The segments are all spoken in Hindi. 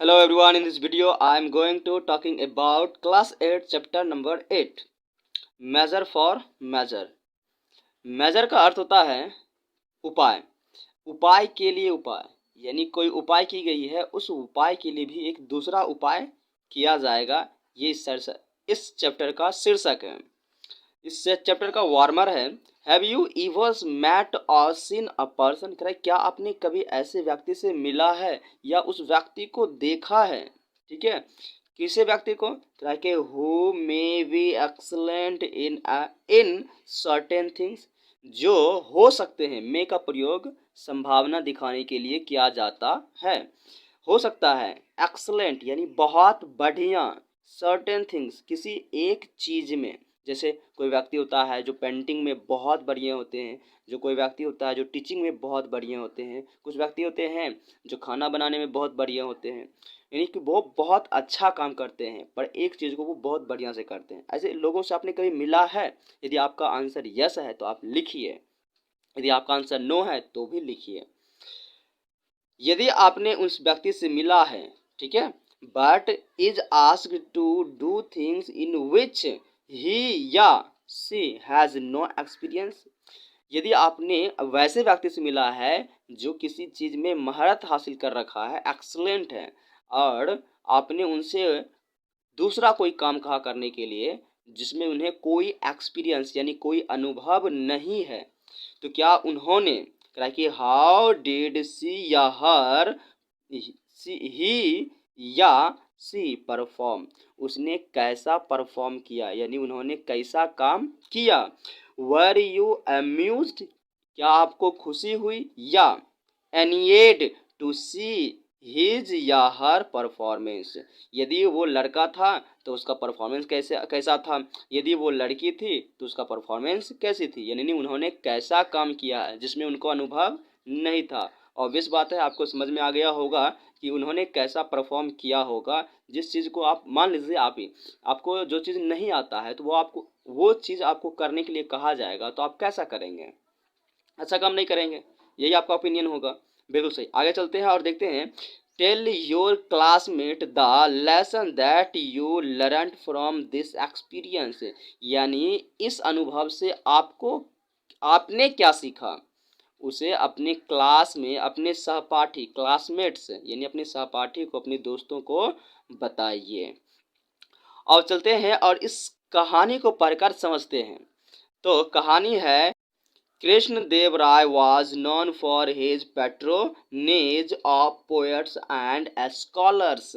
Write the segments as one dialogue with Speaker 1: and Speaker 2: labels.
Speaker 1: Hello everyone, in this video I am going to talking about class 8 chapter number 8 measure for measure। measure का अर्थ होता है उपाय, उपाय के लिए उपाय, यानी कोई उपाय की गई है उस उपाय के लिए भी एक दूसरा उपाय किया जाएगा। ये इस चैप्टर का शीर्षक है। इस चैप्टर का वार्मर है हैव यू एवर मैट और सीन अ पर्सन। क्या आपने कभी ऐसे व्यक्ति से मिला है या उस व्यक्ति को देखा है। ठीक है, किसी व्यक्ति को कि who may be excellent in certain things, जो हो सकते हैं। मे का प्रयोग संभावना दिखाने के लिए किया जाता है। हो सकता है, एक्सलेंट यानी बहुत बढ़िया, सर्टेन थिंग्स किसी एक चीज में। जैसे कोई व्यक्ति होता है जो पेंटिंग में बहुत बढ़िया होते हैं, जो कोई व्यक्ति होता है जो टीचिंग में बहुत बढ़िया होते हैं, कुछ व्यक्ति होते हैं जो खाना बनाने में बहुत बढ़िया होते हैं, यानी कि वो बहुत अच्छा काम करते हैं पर एक चीज़ को वो बहुत बढ़िया से करते हैं। ऐसे लोगों से आपने कभी मिला है? यदि आपका आंसर यस है तो आप लिखिए, यदि आपका आंसर नो है तो भी लिखिए। यदि आपने उस व्यक्ति से मिला है, ठीक है, but is asked to do things in which he या सी हैज़ नो एक्सपीरियंस। यदि आपने वैसे व्यक्ति से मिला है जो किसी चीज़ में महारत हासिल कर रखा है, एक्सलेंट है, और आपने उनसे दूसरा कोई काम कहा करने के लिए जिसमें उन्हें कोई एक्सपीरियंस यानी कोई अनुभव नहीं है, तो क्या उन्होंने कहा कि हाउ डिड सी या हर ही या सी परफॉर्म, उसने कैसा परफॉर्म किया, यानी उन्होंने कैसा काम किया। वर यू अम्यूज्ड, क्या आपको खुशी हुई, या एनिएड टू सी हिज या हर परफॉर्मेंस, यदि वो लड़का था तो उसका परफॉर्मेंस कैसा था, यदि वो लड़की थी तो उसका परफॉर्मेंस कैसी थी, यानी उन्होंने कैसा काम किया है जिसमें उनको अनुभव नहीं था। ऑब्वियस बात है, आपको समझ में आ गया होगा कि उन्होंने कैसा परफॉर्म किया होगा। जिस चीज़ को आप मान लीजिए आपको जो चीज़ नहीं आता है तो वो चीज़ आपको करने के लिए कहा जाएगा तो आप कैसा करेंगे? अच्छा काम नहीं करेंगे। यही आपका ओपिनियन होगा। बिल्कुल सही। आगे चलते हैं और देखते हैं tell your classmate the lesson that you learn from this experience, यानी इस अनुभव से आपने क्या सीखा, उसे अपने क्लास में अपने सहपाठी क्लासमेट्स यानी अपने सहपाठी को, अपने दोस्तों को बताइए। और चलते हैं और इस कहानी को पढ़कर समझते हैं। तो कहानी है कृष्णदेव राय was known for his patronage of poets and scholars।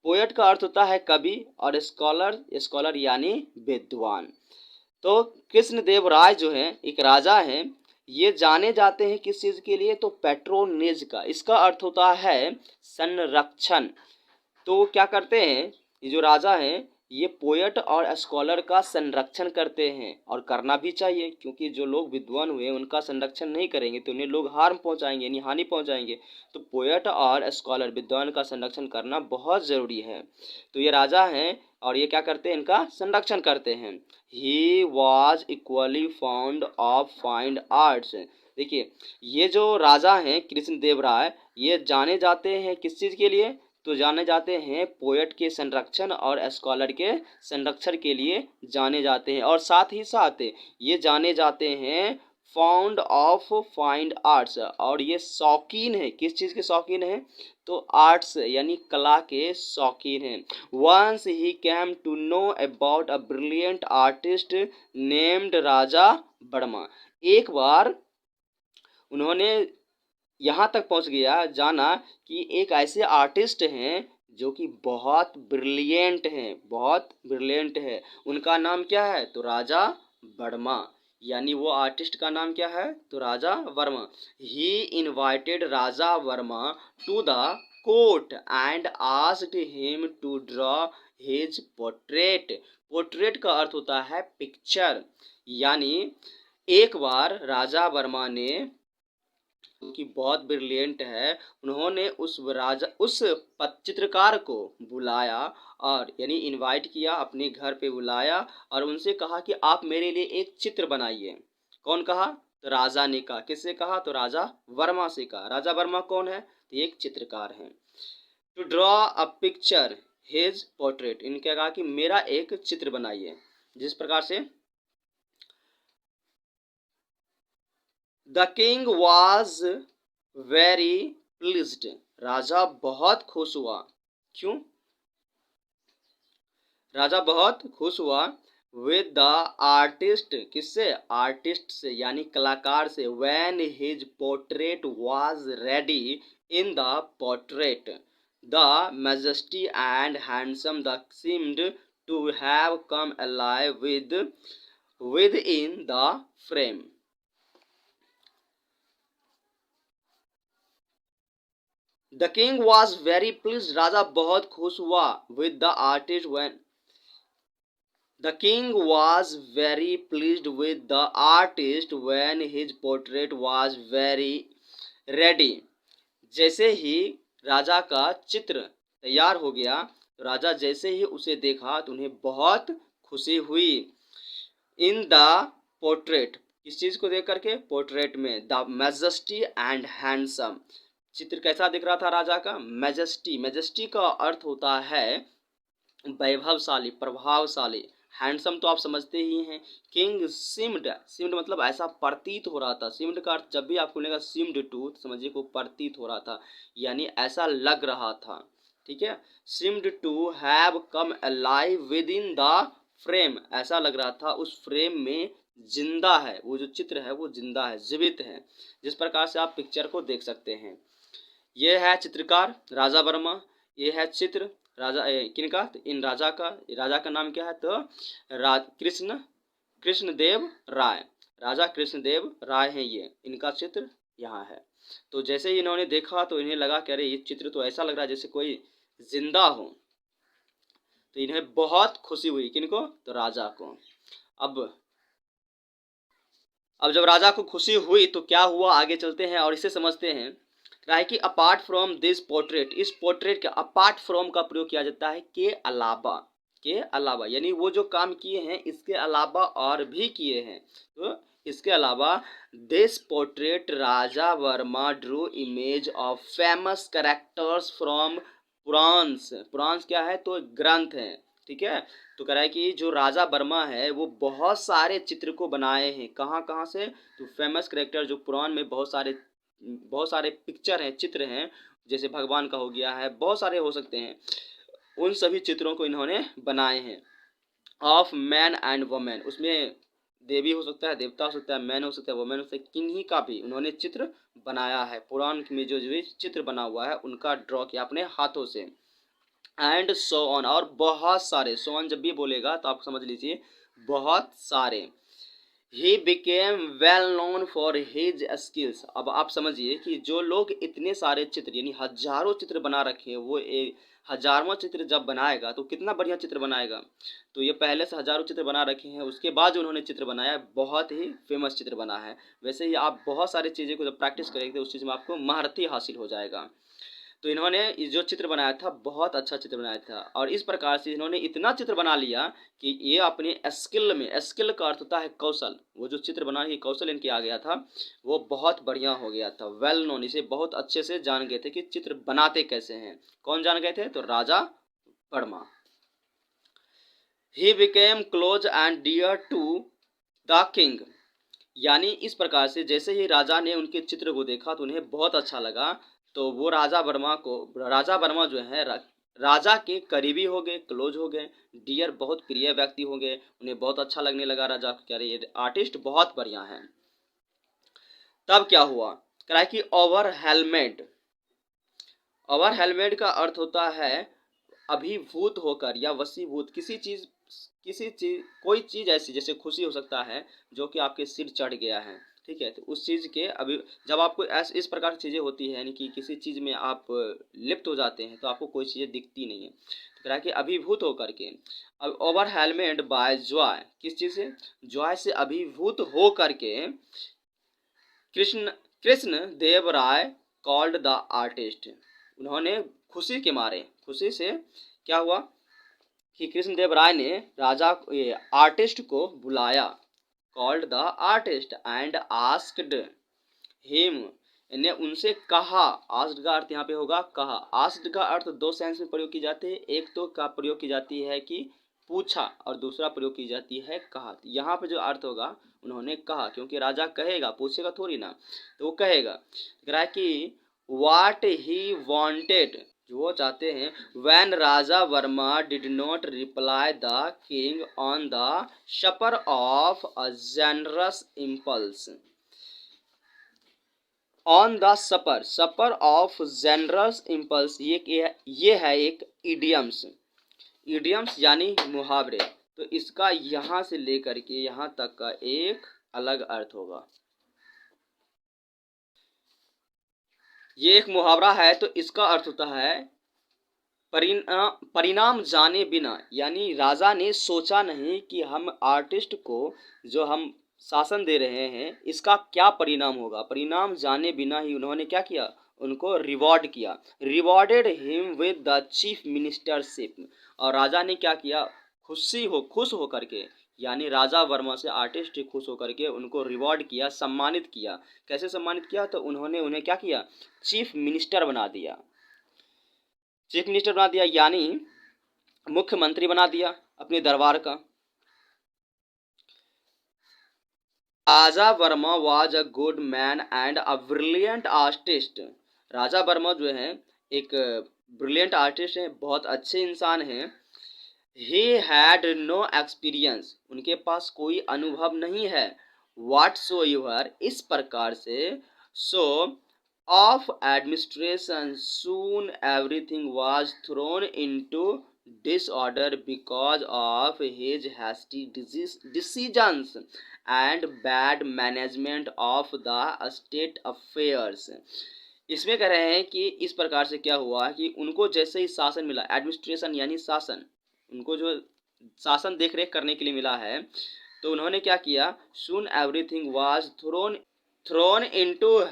Speaker 1: Poet का अर्थ होता है कवि और स्कॉलर यानी विद्वान। तो कृष्णदेव राय जो है एक राजा हैं, ये जाने जाते हैं किस चीज़ के लिए, तो पैट्रोनेज का। इसका अर्थ होता है संरक्षण। तो क्या करते हैं ये जो राजा हैं, ये पोएट और स्कॉलर का संरक्षण करते हैं, और करना भी चाहिए, क्योंकि जो लोग विद्वान हुए उनका संरक्षण नहीं करेंगे तो उन्हें लोग हार्म पहुंचाएंगे यानी हानि पहुंचाएंगे। तो पोएट और स्कॉलर विद्वान का संरक्षण करना बहुत ज़रूरी है। तो ये राजा हैं और ये क्या करते हैं, इनका संरक्षण करते हैं। He was equally found of find arts. देखिए, ये जो राजा हैं कृष्णदेव राय, ये जाने जाते हैं किस चीज़ के लिए, तो जाने जाते हैं पोएट के संरक्षण और स्कॉलर के संरक्षण के लिए जाने जाते हैं, और साथ ही साथ ये जाने जाते हैं फाउंड ऑफ फाइंड आर्ट्स, और ये शौकीन है, किस चीज़ के शौकीन है, तो आर्ट्स यानी कला के शौकीन हैं। Once he came to know about a brilliant artist named Raja Varma. एक बार उन्होंने यहाँ तक पहुँच गया, जाना कि एक ऐसे आर्टिस्ट हैं जो कि बहुत ब्रिलियंट है। उनका नाम क्या है, तो राजा वर्मा, यानी वो आर्टिस्ट का नाम क्या है, तो Raja Varma. He invited Raja Varma to the court and asked him to draw his portrait. Portrait का अर्थ होता है पिक्चर, यानी एक बार राजा वर्मा ने, कि बहुत ब्रिलियंट है, उन्होंने उस चित्रकार को बुलाया, और यानी इनवाइट किया, अपने घर पे बुलाया और उनसे कहा कि आप मेरे लिए एक चित्र बनाइए। कौन कहा, तो राजा ने कहा। किससे कहा, तो राजा वर्मा से कहा। राजा वर्मा कौन है, तो एक चित्रकार हैं। To draw a picture his portrait, इनके कहा कि मेरा एक चित्र बनाइए। जिस प्रकार से the king was very pleased, राजा बहुत खुश हुआ। क्यों? राजा बहुत खुश हुआ विद द आर्टिस्ट, किससे? आर्टिस्ट से, यानी कलाकार से। When his portrait was ready in the portrait the majesty and handsome the seemed to have come alive with in the frame. The king was very please, राजा बहुत खुश हुआ with the artist when The king was very pleased with the artist when his portrait was very ready। जैसे ही राजा का चित्र तैयार हो गया तो राजा जैसे ही उसे देखा तो उन्हें बहुत खुशी हुई। इन द पोर्ट्रेट, किस चीज को देख करके? पोर्ट्रेट में। द मैजेस्टी एंड हैंडसम, चित्र कैसा दिख रहा था राजा का? मैजेस्टी, मैजेस्टी का अर्थ होता है वैभवशाली, प्रभावशाली। हैंडसम तो आप समझते ही हैं। किंग सिम्ड, सिम्ड मतलब ऐसा प्रतीत हो रहा था। सिम्ड का अर्थ जब भी आपको मिलेगा सिम्ड टू, तो समझिए को प्रतीत हो रहा था, यानी ऐसा लग रहा था। ठीक है, seemed to have come alive with in the frame, ऐसा लग रहा था उस फ्रेम में जिंदा है, वो जो चित्र है वो जिंदा है, जीवित है। जिस प्रकार से आप पिक्चर को देख सकते हैं। ये है चित्रकार राजा वर्मा, ये है चित्र राजा किनका? इन राजा का नाम क्या है? तो कृष्णदेव राय, राजा कृष्णदेव राय हैं ये, इनका चित्र यहाँ है। तो जैसे ही इन्होंने देखा तो इन्हें लगा कि अरे ये चित्र तो ऐसा लग रहा है जैसे कोई जिंदा हो, तो इन्हें बहुत खुशी हुई। किनको? तो राजा को। अब जब राजा को खुशी हुई तो क्या हुआ, आगे चलते हैं और इसे समझते हैं। क्या है कि अपार्ट फ्रॉम दिस पोर्ट्रेट, इस पोर्ट्रेट के अपार्ट फ्रॉम का प्रयोग किया जाता है के अलावा, के अलावा, यानी वो जो काम किए हैं इसके अलावा और भी किए हैं। तो इसके अलावा this portrait Raja Verma Drew image of famous characters from Puranas, Puranas क्या है? तो ग्रंथ है। ठीक है, तो कह रहा है कि जो राजा वर्मा है वो बहुत सारे चित्र को बनाए हैं। कहाँ कहाँ से? तो फेमस कैरेक्टर, जो पुराण में बहुत सारे पिक्चर हैं, चित्र हैं, जैसे भगवान का हो गया है, बहुत सारे हो सकते हैं, उन सभी चित्रों को इन्होंने बनाए हैं। ऑफ मैन एंड वुमेन, उसमें देवी हो सकता है, देवता हो सकता है, मैन हो सकता है, वुमेन हो सकता है, किन्हीं का भी उन्होंने चित्र बनाया है। पुराण में जो भी चित्र बना हुआ है उनका ड्रॉ किया अपने हाथों से। एंड सो ऑन, और बहुत सारे, सो ऑन जब भी बोलेगा तो आप समझ लीजिए बहुत सारे। He became well known for his skills, अब आप समझिए कि जो लोग इतने सारे चित्र यानी हजारों चित्र बना रखे हैं, वो एक हजारवां चित्र जब बनाएगा तो कितना बढ़िया चित्र बनाएगा। तो ये पहले से हजारों चित्र बना रखे हैं, उसके बाद जो उन्होंने चित्र बनाया बहुत ही फेमस चित्र बना है। वैसे ही आप बहुत सारी चीज़ें को जब प्रैक्टिस करेंगे तो उस चीज़ में आपको महारथी हासिल हो जाएगा। तो इन्होंने जो चित्र बनाया था बहुत अच्छा चित्र बनाया था, और इस प्रकार से इन्होंने इतना चित्र बना लिया कि ये अपने स्किल में, स्किल का अर्थ होता है कौशल, वो जो चित्र बनाने की कौशल इनके आ गया था वो बहुत बढ़िया हो गया था। वेल नोन, इसे बहुत अच्छे से जान गए थे कि चित्र बनाते कैसे हैं। कौन जान गए थे? तो Raja Varma. He became close and dear to the king, यानी इस प्रकार से जैसे ही राजा ने उनके चित्र को देखा तो उन्हें बहुत अच्छा लगा, तो वो राजा वर्मा जो है राजा के करीबी हो गए, क्लोज हो गए, डियर बहुत प्रिय व्यक्ति हो गए, उन्हें बहुत अच्छा लगने लगा राजा को, कह रहे ये आर्टिस्ट बहुत बढ़िया है। तब क्या हुआ? कह रहा है कि ओवरवेल्मेड, ओवरवेल्मेड का अर्थ होता है अभिभूत होकर या वशीभूत, किसी चीज कोई चीज ऐसी, जैसे खुशी हो सकता है जो कि आपके सिर चढ़ गया है। ठीक है, तो उस चीज के अभी जब आपको इस प्रकार की चीजें होती है, यानी कि किसी चीज में आप लिप्त हो जाते हैं तो आपको कोई चीजें दिखती नहीं है। तो कह रहा है कि अभिभूत होकर के, अब ओवरवेल्मेड बाय जॉय, किस चीज से? जॉय से अभिभूत हो करके कृष्ण देव राय कॉल्ड द आर्टिस्ट, उन्होंने खुशी के मारे, खुशी से क्या हुआ कि कृष्णदेव राय ने राजा आर्टिस्ट को बुलाया, called the artist and asked him यानी उनसे कहा। आस्क्ड का अर्थ यहाँ पे होगा कहा। आस्क्ड का अर्थ दो सेंस में प्रयोग की जाती है। एक तो का प्रयोग की जाती है कि पूछा और दूसरा प्रयोग की जाती है कहा। यहाँ पे जो अर्थ होगा उन्होंने कहा, क्योंकि राजा कहेगा, पूछेगा थोड़ी ना, तो वो कहेगा। कह रहा है कि व्हाट ही वांटेड, जो वो चाहते हैं, when Raja Varma did not reply the king on the supper of a generous impulse. On the supper, supper of generous impulse, ये है एक इडियम्स। इडियम्स यानी मुहावरे। तो इसका यहाँ से लेकर के यहाँ तक का एक अलग अर्थ होगा। ये एक मुहावरा है, तो इसका अर्थ होता है परिणाम जाने बिना, यानी राजा ने सोचा नहीं कि हम आर्टिस्ट को जो हम शासन दे रहे हैं इसका क्या परिणाम होगा। परिणाम जाने बिना ही उन्होंने क्या किया, उनको रिवॉर्ड किया। Rewarded him with the chief ministership. और राजा ने क्या किया, खुश हो करके, यानी राजा वर्मा से आर्टिस्ट खुश होकर के उनको रिवॉर्ड किया, सम्मानित किया। कैसे सम्मानित किया, तो उन्होंने उन्हें क्या किया, चीफ मिनिस्टर बना दिया। चीफ मिनिस्टर बना दिया यानी मुख्यमंत्री बना दिया अपने दरबार का। Raja Varma was a good man and a brilliant artist. Raja Varma जो है एक ब्रिलियंट आर्टिस्ट हैं, बहुत अच्छे इंसान हैं। ही हैड नो एक्सपीरियंस, उनके पास कोई अनुभव नहीं है। वाट सो यूर, इस प्रकार से। सो of administration soon everything was thrown into disorder because of his hasty decisions and bad management of the state affairs। इसमें कह रहे हैं कि इस प्रकार से क्या हुआ कि उनको जैसे ही शासन मिला, एडमिनिस्ट्रेशन यानी शासन, उनको जो शासन देख रेख करने के लिए मिला है, तो उन्होंने क्या किया, soon everything was thrown into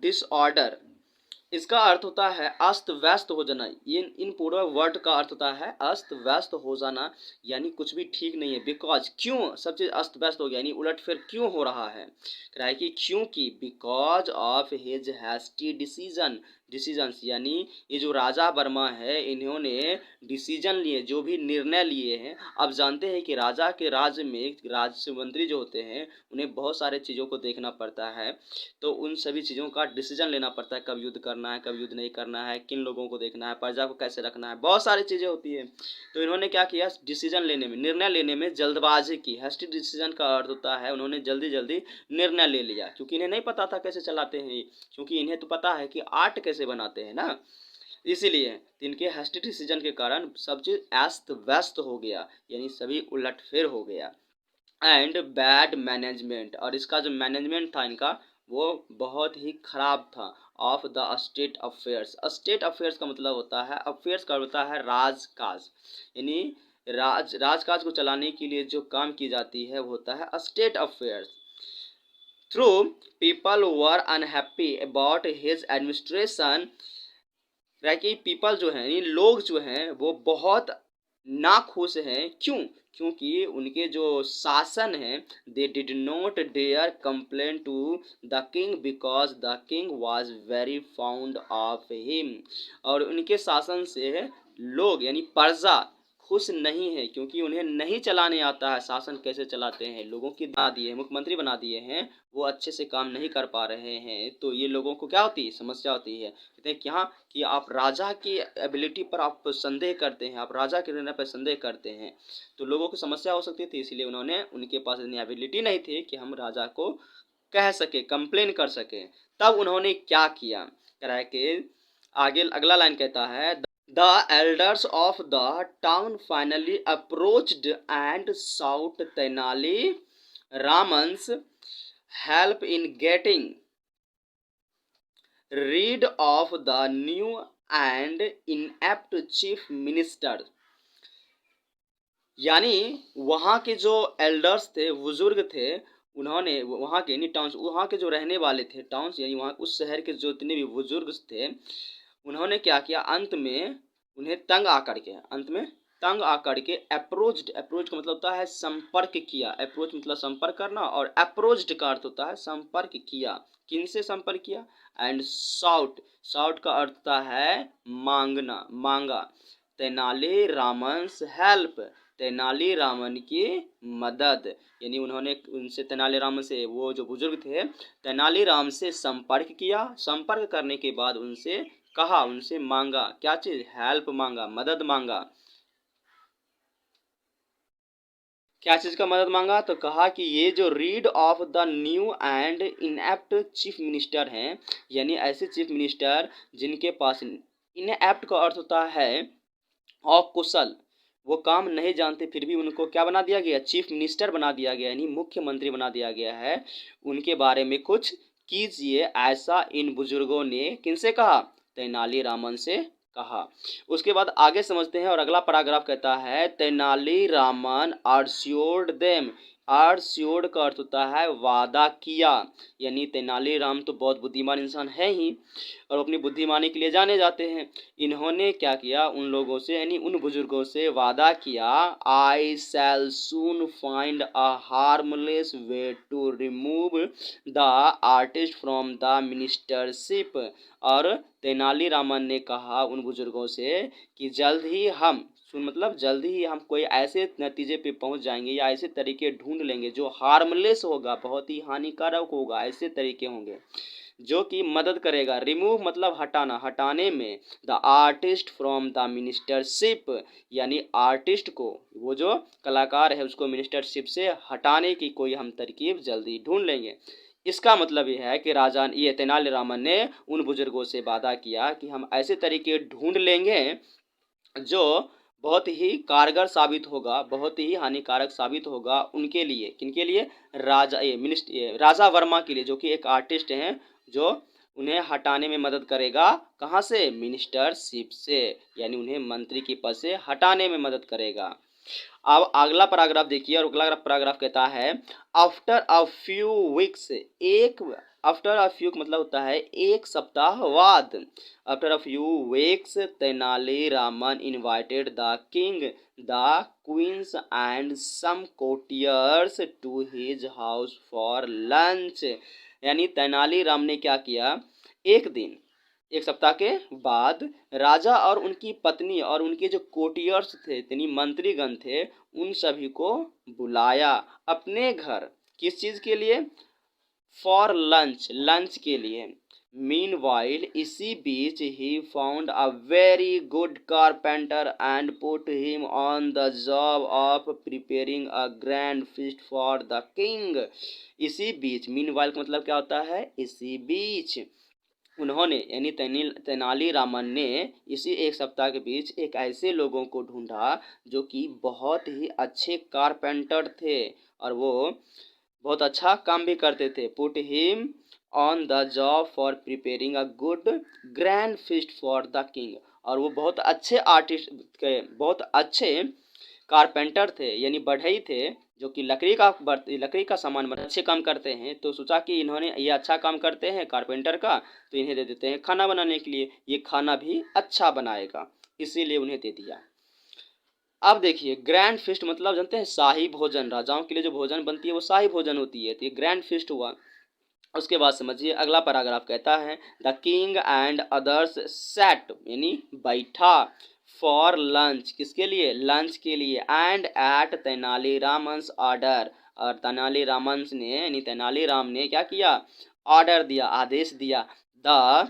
Speaker 1: disorder। इसका अर्थ होता है अस्त व्यस्त हो जाना। ये इन पूरा वर्ड का अर्थ होता है अस्त व्यस्त हो जाना, यानी कुछ भी ठीक नहीं है। बिकॉज, क्यों सब चीज़ अस्त व्यस्त हो गया, यानी उलट फिर क्यों हो रहा है, कह रहा है कि क्योंकि because of his hasty decisions, यानी ये जो राजा वर्मा है इन्होंने डिसीजन लिए, जो भी निर्णय लिए हैं। अब जानते हैं कि राजा के राज्य में राज्य मंत्री जो होते हैं उन्हें बहुत सारे चीज़ों को देखना पड़ता है, तो उन सभी चीज़ों का डिसीजन लेना पड़ता है, कब युद्ध करना है, कब युद्ध नहीं करना है, किन लोगों को देखना है, प्रजा को कैसे रखना है, बहुत सारी चीज़ें होती है। तो इन्होंने क्या किया, डिसीजन लेने में, निर्णय लेने में जल्दबाजी की। हैस्टी डिसीजन का अर्थ होता है उन्होंने जल्दी जल्दी निर्णय ले लिया, क्योंकि इन्हें नहीं पता था कैसे चलाते हैं, क्योंकि इन्हें तो पता है कि आर्ट कैसे बनाते हैं ना, इसीलिए इनके हैस्टी डिसीजन के कारण सब चीज़ अस्त व्यस्त हो गया, यानी सभी उलटफेर हो गया। एंड बैड मैनेजमेंट, और इसका जो मैनेजमेंट था इनका वो बहुत ही खराब था। Of the state affairs, state affairs का मतलब होता है, अफेयर्स का होता है राजकाज, यानी राजकाज को चलाने के लिए जो काम की जाती है वो होता है state affairs. Through people were unhappy about his administration, कि पीपल जो हैं, यानी लोग जो हैं वो बहुत नाखुश हैं। क्यों, क्योंकि उनके जो शासन है, they did not dare complain to the king because the king was very fond of him. और उनके शासन से लोग यानी प्रजा खुश नहीं है, क्योंकि उन्हें नहीं चलाने आता है, शासन कैसे चलाते हैं, लोगों की बना दिए हैं, मुख्यमंत्री बना दिए हैं, वो अच्छे से काम नहीं कर पा रहे हैं, तो ये लोगों को क्या होती है, समस्या होती है। कहते हैं क्या कि आप राजा की एबिलिटी पर आप संदेह करते हैं, आप राजा के निर्णय पर संदेह करते हैं, तो लोगों को समस्या हो सकती थी। इसलिए उन्होंने, उनके पास इतनी एबिलिटी नहीं थी कि हम राजा को कह सके, कंप्लेन कर सके। तब उन्होंने क्या किया, कह रहा है कि आगे अगला लाइन कहता है, The elders of the town finally approached and sought Tenali Raman's help in getting rid of the new and inept chief minister। यानी वहाँ के जो एल्डर्स थे, बुजुर्ग थे, उन्होंने वहाँ के यानी टाउन्स, वहाँ के जो रहने वाले थे, टाउन्स यानी वहाँ उस शहर के जो जितने भी बुजुर्ग थे, उन्होंने क्या किया, अंत में उन्हें तंग आकर के, अंत में तंग आकर के अप्रोच्ड, अप्रोच का मतलब होता है संपर्क किया, अप्रोच मतलब संपर्क करना, और अप्रोच्ड का अर्थ होता है संपर्क किया, किनसे संपर्क किया। एंड शाउट, शाउट का अर्थ होता है मांगना, मांगा। तेनालीरामन हेल्प, तेनालीरामन की मदद, यानी उन्होंने उनसे, तेनालीरामन से, वो जो बुजुर्ग थे तेनालीराम से संपर्क किया, संपर्क करने के बाद उनसे कहा, उनसे मांगा, क्या चीज, हेल्प मांगा, मदद मांगा। क्या चीज का मदद मांगा, तो कहा कि ये जो read of the new and inept chief minister हैं, यानी ऐसे चीफ मिनिस्टर जिनके पास, इनएप्ट का अर्थ होता है अकुशल, वो काम नहीं जानते, फिर भी उनको क्या बना दिया गया, चीफ मिनिस्टर बना दिया गया, यानी मुख्यमंत्री बना दिया गया है। उनके बारे में कुछ कीजिए, ऐसा इन बुजुर्गों ने किनसे कहा, तेनालीरामन से कहा। उसके बाद आगे समझते हैं, और अगला पैराग्राफ कहता है तेनालीरामन अर्श्योर्ड देम, अर्श्योर्ड का अर्थ होता है वादा किया, यानी तेनालीराम तो बहुत बुद्धिमान इंसान है ही, और अपनी बुद्धिमानी के लिए जाने जाते हैं। इन्होंने क्या किया, उन लोगों से, यानी उन बुजुर्गों से वादा किया, I shall soon find a harmless way to remove the artist from the ministership. और तेनालीरामन ने कहा उन बुजुर्गों से कि जल्द ही हम, सुन मतलब जल्द ही हम कोई ऐसे नतीजे पे पहुंच जाएंगे, या ऐसे तरीके ढूंढ लेंगे जो हार्मलेस होगा, बहुत ही हानिकारक होगा, ऐसे तरीके होंगे जो कि मदद करेगा, रिमूव मतलब हटाना, हटाने में, the artist from the ministership, यानी आर्टिस्ट को, वो जो कलाकार है उसको मिनिस्टरशिप से हटाने की कोई हम तरकीब जल्दी ढूंढ लेंगे। इसका मतलब ये है कि राजा, ये तेनालीरामन ने उन बुजुर्गों से वादा किया कि हम ऐसे तरीके ढूंढ लेंगे जो बहुत ही कारगर साबित होगा, बहुत ही हानिकारक साबित होगा उनके लिए, किनके लिए, राजा, ये राजा वर्मा के लिए, जो कि एक आर्टिस्ट हैं, जो उन्हें हटाने में मदद करेगा, कहाँ से, मिनिस्टरशिप से, यानी उन्हें मंत्री के पद से हटाने में मदद करेगा। अब अगला पैराग्राफ देखिए, और अगला पैराग्राफ कहता है आफ्टर अ फ्यू वीक्स, एक, आफ्टर अ फ्यू मतलब होता है एक सप्ताह बाद, after a few weeks Tenaliraman invited the king, the queens and some courtiers to his house for lunch, यानी तेनालीराम ने क्या किया, एक दिन, एक सप्ताह के बाद राजा और उनकी पत्नी और उनके जो कोटियर्स थे, यानी मंत्रीगण थे, उन सभी को बुलाया अपने घर, किस चीज के लिए, फॉर लंच, लंच के लिए। मीनवाइल, इसी बीच he found a very good carpenter and put him on the job of preparing a grand feast for the king. इसी बीच, मीनवाइल का मतलब क्या होता है, इसी बीच, उन्होंने, यानी तेनालीरामन ने इसी एक सप्ताह के बीच एक ऐसे लोगों को ढूंढा जो कि बहुत ही अच्छे कारपेंटर थे, और वो बहुत अच्छा काम भी करते थे। Put him on the job for preparing a good grand feast for the king, और वो बहुत अच्छे आर्टिस्ट के, बहुत अच्छे कारपेंटर थे, यानी बढ़ई थे, जो कि लकड़ी का सामान बना अच्छे काम करते हैं। तो सोचा कि इन्होंने ये अच्छा काम करते हैं कारपेंटर का, तो इन्हें दे देते हैं खाना बनाने के लिए, ये खाना भी अच्छा बनाएगा, इसीलिए उन्हें दे दिया। अब देखिए, ग्रैंड फिस्ट मतलब जानते हैं, शाही भोजन, राजाओं के लिए जो भोजन बनती है वो शाही भोजन होती है, तो ये ग्रैंड फिस्ट हुआ। उसके बाद समझिए अगला पैराग्राफ कहता है the king and others sat, यानी बैठा, फॉर लंच, किसके लिए, लंच के लिए, एंड एट तेनालीरामन्स ऑर्डर, और तेनालीरामन ने, यानी तेनालीराम ने क्या किया, ऑर्डर दिया, आदेश दिया, the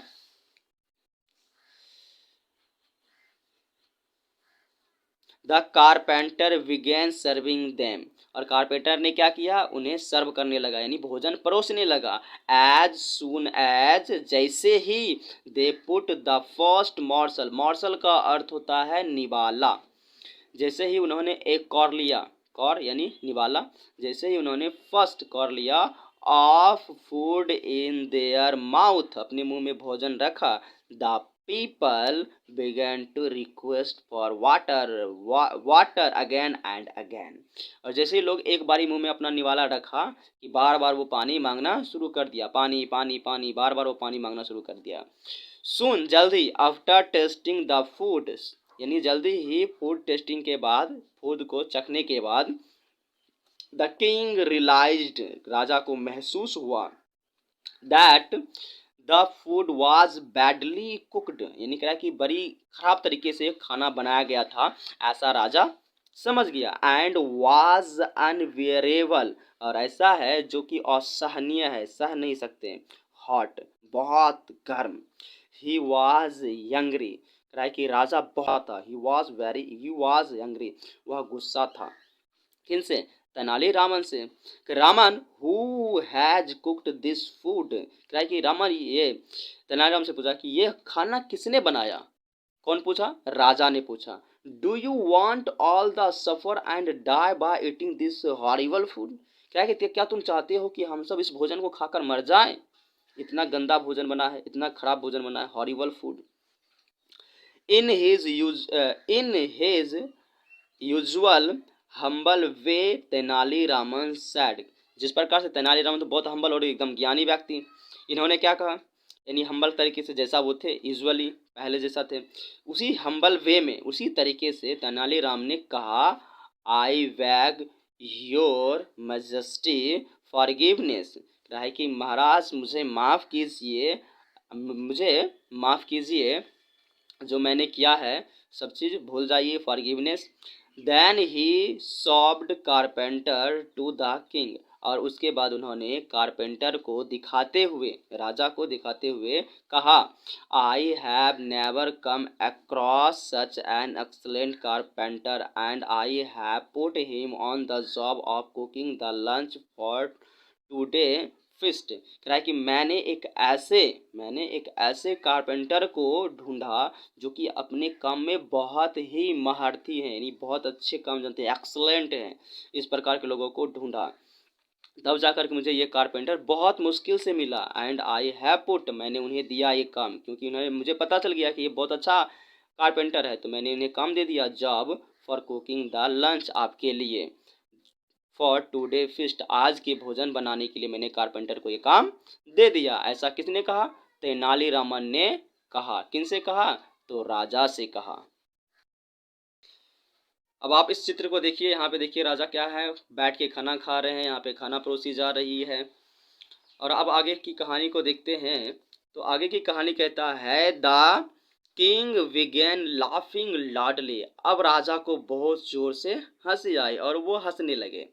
Speaker 1: the carpenter began serving them, और कारपेंटर ने क्या किया, उन्हें सर्व करने लगा, यानी भोजन परोसने लगा। एज सून एज, जैसे ही, they put the first morsel, morsel का अर्थ होता है निवाला, जैसे ही उन्होंने एक कौर लिया, कौर यानी निवाला, जैसे ही उन्होंने फर्स्ट कौर लिया, of food in their mouth, अपने मुंह में भोजन रखा, the people began to request for water again and again, और जैसे ही लोग एक बारी मुंह में अपना निवाला रखा कि बार बार वो पानी मांगना शुरू कर दिया, पानी पानी पानी, बार बार वो पानी मांगना शुरू कर दिया। सुन, जल्दी, आफ्टर टेस्टिंग द फूड, यानी जल्दी ही फूड टेस्टिंग के बाद, फूड को चखने के बाद, द किंग रियलाइज्ड, राजा को महसूस हुआ, that the food was badly cooked, यानी कह रहा है कि बड़ी खराब तरीके से खाना बनाया गया था, ऐसा राजा समझ गया। एंड वाज अनबियरेबल, और ऐसा है जो कि असहनीय है, सह नहीं सकते। हॉट, बहुत गर्म। ही वाज यंग्री, कह रहा है कि राजा बहुत था। ही वाज यंग्री, वह गुस्सा था। किनसे? तेनालीरामन से। कि Raman who has cooked this food, कह रहा है कि रामन, ये तेनालीराम से पूछा कि ये खाना किसने बनाया? कौन पूछा? राजा ने पूछा। Do you want all the suffer and die by eating this horrible food, क्या है कि क्या तुम चाहते हो कि हम सब इस भोजन को खाकर मर जाएं? इतना गंदा भोजन बना है, इतना खराब भोजन बना है, horrible food. In his usual humble way Tenali Raman sad, जिस प्रकार से तेनालीरामन तो बहुत हम्बल और एकदम ज्ञानी व्यक्ति, इन्होंने क्या कहा, यानी हम्बल तरीके से जैसा वो थे यूजुअली पहले जैसा थे, उसी हम्बल वे में, उसी तरीके से तेनालीराम ने कहा, आई वैग योर मैजेस्टी फॉरगिवनेस, कहा है कि महाराज मुझे माफ़ कीजिए, मुझे माफ़ कीजिए, जो मैंने किया है सब चीज़ भूल जाइए, forgiveness. Then he sobbed carpenter to the king, और उसके बाद उन्होंने कारपेंटर को दिखाते हुए, राजा को दिखाते हुए कहा, I have never come across such an excellent carpenter and I have put him on the job of cooking the lunch for today feast, कह रहा है कि मैंने एक ऐसे कारपेंटर को ढूंढा जो कि अपने काम में बहुत ही महारथी हैं, यानी बहुत अच्छे काम जानते हैं, एक्सलेंट हैं, इस प्रकार के लोगों को ढूंढा। तब जाकर के मुझे ये कारपेंटर बहुत मुश्किल से मिला। एंड आई हैव पुट, मैंने उन्हें दिया ये काम, क्योंकि उन्हें मुझे पता चल गया कि ये बहुत अच्छा कारपेंटर है, तो मैंने इन्हें काम दे दिया, job for cooking the lunch, आपके लिए, फॉर टुडे फिस्ट, आज के भोजन बनाने के लिए मैंने कारपेंटर को ये काम दे दिया। ऐसा किसने कहा? तेनालीरामन ने कहा। किनसे कहा? तो राजा से कहा। अब आप इस चित्र को देखिए, यहाँ पे देखिए राजा क्या है, बैठ के खाना खा रहे हैं, यहाँ पे खाना परोसी जा रही है। और अब आगे की कहानी को देखते हैं, तो आगे की कहानी कहता है, द किंग विगेन लाफिंग लाडली, अब राजा को बहुत जोर से हंसी आई और वो हंसने लगे।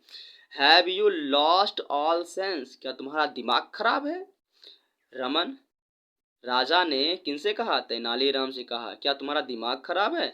Speaker 1: Have you lost all sense, क्या तुम्हारा दिमाग खराब है? रमन, राजा ने किनसे कहा? तेनालीराम से कहा, क्या तुम्हारा दिमाग खराब है?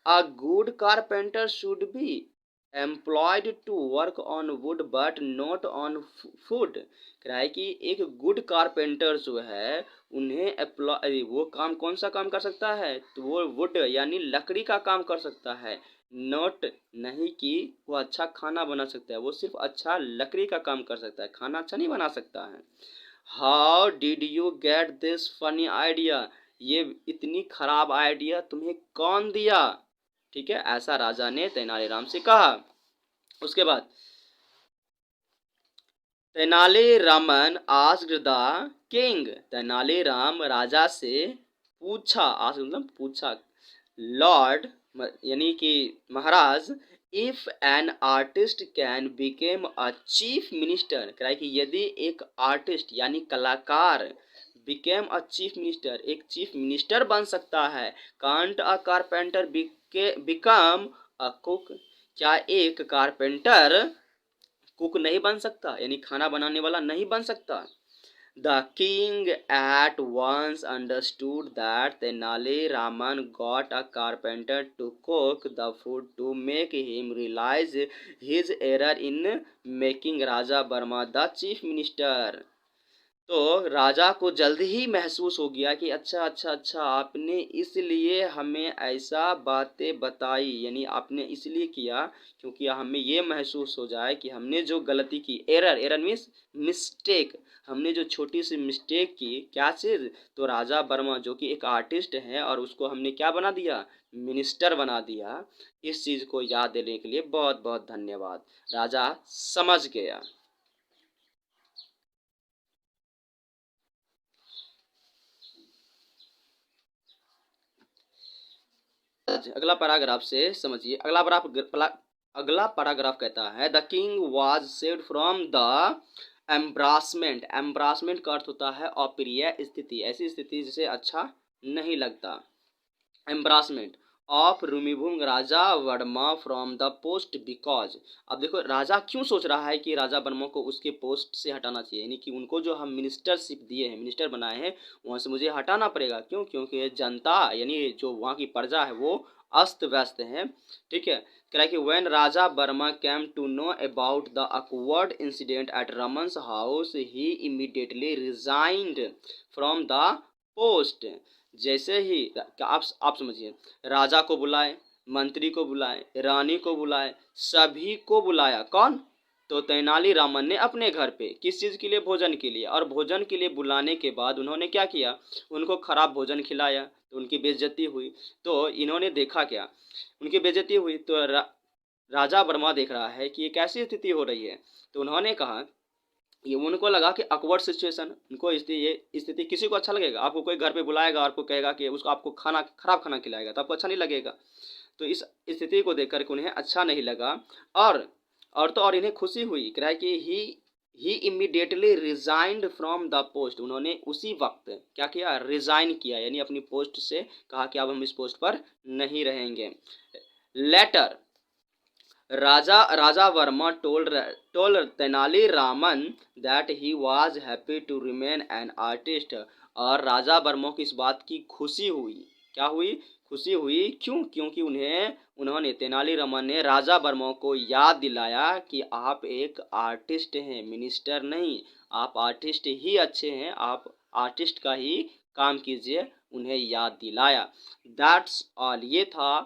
Speaker 1: A good carpenter should be employed to work on wood but not on food, कह रहा है कि एक गुड कारपेंटर जो है उन्हें एम्प्लॉय, वो काम कौन सा काम कर सकता है? तो वो वुड यानी लकड़ी का काम कर सकता है, नॉट, नहीं कि वो अच्छा खाना बना सकता है, वो सिर्फ अच्छा लकड़ी का काम कर सकता है, खाना अच्छा नहीं बना सकता है। How did you get this funny idea, ये इतनी खराब आइडिया तुम्हें कौन दिया? ठीक है, ऐसा राजा ने तेनालीराम से कहा। उसके बाद Tenali Raman asked the king, Tenali Ram राजा से पूछा, आस्क्ड मतलब पूछा, लॉर्ड यानी कि महाराज, if an artist can become a chief minister, कह रहा है कि यदि एक आर्टिस्ट यानी कलाकार बिकेम अ चीफ मिनिस्टर, एक चीफ मिनिस्टर बन सकता है, can't a carpenter become a cook, क्या एक कारपेंटर कुक नहीं बन सकता, यानी खाना बनाने वाला नहीं बन सकता? The king at once understood that Tenali Raman got a carpenter to cook the food to make him realize his error in making Raja Verma the chief minister. तो राजा को जल्द ही महसूस हो गया कि अच्छा अच्छा अच्छा, आपने इसलिए हमें ऐसा बातें बताई, यानी आपने इसलिए किया क्योंकि हमें ये महसूस हो जाए कि हमने जो गलती की, एरर, एरर मीन्स मिस्टेक, हमने जो छोटी सी मिस्टेक की, क्या चीज़? तो राजा वर्मा जो कि एक आर्टिस्ट हैं और उसको हमने क्या बना दिया? मिनिस्टर बना दिया। इस चीज़ को याद देने के लिए बहुत बहुत धन्यवाद। राजा समझ गया। अगला पैराग्राफ से समझिए। अगला पैराग्राफ कहता है the king was saved from the embarrassment. Embarrassment का अर्थ होता है अप्रिय स्थिति, ऐसी स्थिति जिसे अच्छा नहीं लगता। Embarrassment of removing Raja Varma from the post because. अब देखो राजा क्यों सोच रहा है कि राजा वर्मा को उसके पोस्ट से हटाना चाहिए, यानी कि उनको जो हम मिनिस्टरशिप दिए हैं, मिनिस्टर बनाए हैं, वहाँ से मुझे हटाना पड़ेगा। क्यों? क्योंकि जनता यानी जो वहाँ की प्रजा है वो अस्त व्यस्त है। ठीक है, कह रहा है कि when Raja Varma came to know about the awkward incident at Raman's house he immediately resigned from the post. जैसे ही आप समझिए, राजा को बुलाए, मंत्री को बुलाए, रानी को बुलाए, सभी को बुलाया। कौन? तो तेनालीरामन ने अपने घर पे। किस चीज़ के लिए? भोजन के लिए। और भोजन के लिए बुलाने के बाद उन्होंने क्या किया? उनको खराब भोजन खिलाया, तो उनकी बेइज्जती हुई। तो इन्होंने देखा क्या? उनकी बेइज्जती हुई तो राजा वर्मा देख रहा है कि ये कैसी स्थिति हो रही है। तो उन्होंने कहा, ये उनको लगा कि अकवर्ड सिचुएशन, उनको ये स्थिति किसी को अच्छा लगेगा? आपको कोई घर पे बुलाएगा, आपको कहेगा कि उसको आपको खाना खराब खाना खिलाएगा, तो आपको अच्छा नहीं लगेगा। तो इस स्थिति को देख करके उन्हें अच्छा नहीं लगा। और और इन्हें खुशी हुई। कह रहा है कि he immediately resigned from the post. उन्होंने उसी वक्त क्या किया? रिजाइन किया, यानी अपनी पोस्ट से कहा कि अब हम इस पोस्ट पर नहीं रहेंगे। Later Raja Varma told Tenaliraman that he was happy to remain an artist। और राजा वर्मा को इस बात की खुशी हुई। क्या हुई? खुशी हुई। क्यों? क्योंकि उन्होंने तेनालीरामन ने राजा वर्मा को याद दिलाया कि आप एक आर्टिस्ट हैं, मिनिस्टर नहीं। आप आर्टिस्ट ही अच्छे हैं, आप आर्टिस्ट का ही काम कीजिए, उन्हें याद दिलाया। That's all. ये था